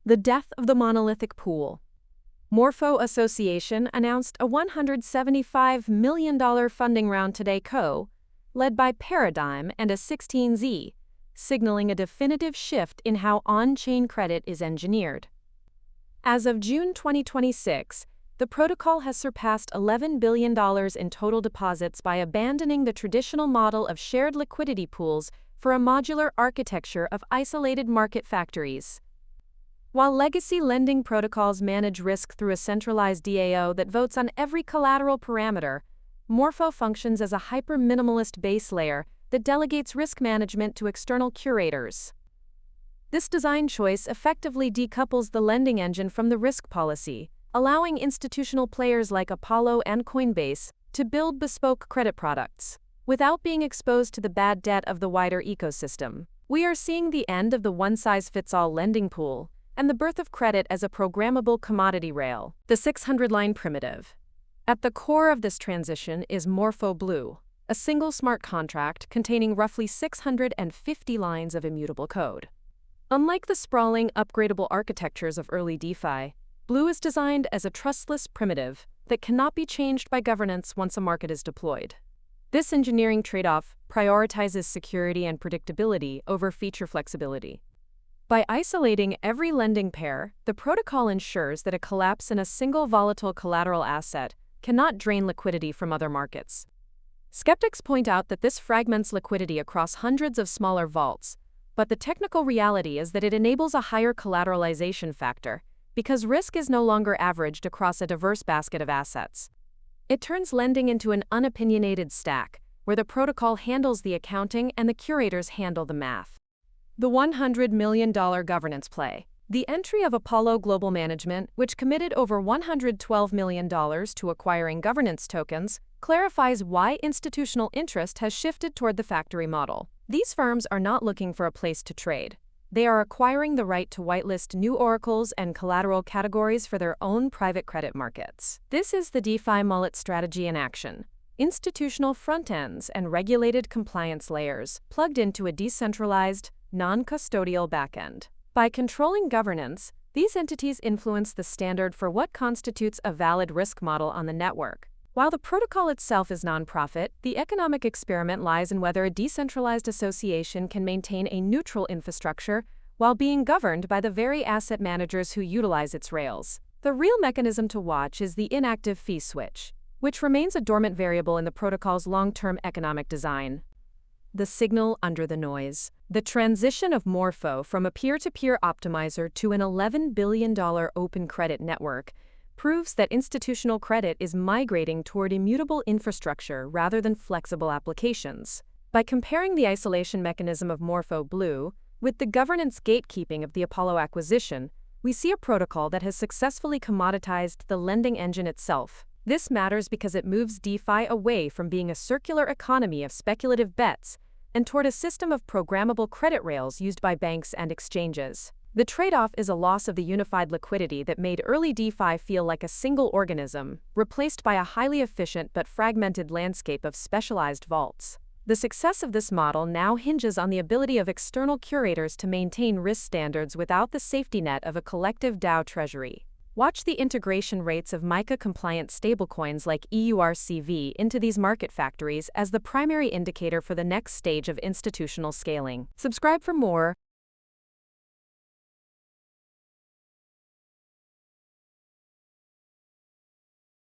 The death of the monolithic pool. Morpho Association announced a $175 million funding round today led by Paradigm and a 16Z, signaling a definitive shift in how on-chain credit is engineered. As of June 2026, the protocol has surpassed $11 billion in total deposits by abandoning the traditional model of shared liquidity pools for a modular architecture of isolated market factories. While legacy lending protocols manage risk through a centralized DAO that votes on every collateral parameter, Morpho functions as a hyper-minimalist base layer that delegates risk management to external curators. This design choice effectively decouples the lending engine from the risk policy, allowing institutional players like Apollo and Coinbase to build bespoke credit products without being exposed to the bad debt of the wider ecosystem. We are seeing the end of the one-size-fits-all lending pool and the birth of credit as a programmable commodity rail. The 600-line primitive. At the core of this transition is Morpho Blue, a single smart contract containing roughly 650 lines of immutable code. Unlike the sprawling, upgradable architectures of early DeFi, Blue is designed as a trustless primitive that cannot be changed by governance once a market is deployed. This engineering trade-off prioritizes security and predictability over feature flexibility. By isolating every lending pair, the protocol ensures that a collapse in a single volatile collateral asset cannot drain liquidity from other markets. Skeptics point out that this fragments liquidity across hundreds of smaller vaults, but the technical reality is that it enables a higher collateralization factor because risk is no longer averaged across a diverse basket of assets. It turns lending into an unopinionated stack, where the protocol handles the accounting and the curators handle the math. The $100 million governance play. The entry of Apollo Global Management, which committed over $112 million to acquiring governance tokens, clarifies why institutional interest has shifted toward the factory model. These firms are not looking for a place to trade. They are acquiring the right to whitelist new oracles and collateral categories for their own private credit markets. This is the DeFi mullet strategy in action. Institutional front ends and regulated compliance layers plugged into a decentralized, non-custodial backend. By controlling governance, these entities influence the standard for what constitutes a valid risk model on the network. While the protocol itself is nonprofit, the economic experiment lies in whether a decentralized association can maintain a neutral infrastructure while being governed by the very asset managers who utilize its rails. The real mechanism to watch is the inactive fee switch, which remains a dormant variable in the protocol's long-term economic design. The signal under the noise. The transition of Morpho from a peer-to-peer optimizer to an $11 billion open credit network proves that institutional credit is migrating toward immutable infrastructure rather than flexible applications. By comparing the isolation mechanism of Morpho Blue with the governance gatekeeping of the Apollo acquisition, we see a protocol that has successfully commoditized the lending engine itself. This matters because it moves DeFi away from being a circular economy of speculative bets and toward a system of programmable credit rails used by banks and exchanges. The trade-off is a loss of the unified liquidity that made early DeFi feel like a single organism, replaced by a highly efficient but fragmented landscape of specialized vaults. The success of this model now hinges on the ability of external curators to maintain risk standards without the safety net of a collective DAO treasury. Watch the integration rates of MiCA-compliant stablecoins like EURCV into these market factories as the primary indicator for the next stage of institutional scaling. Subscribe for more.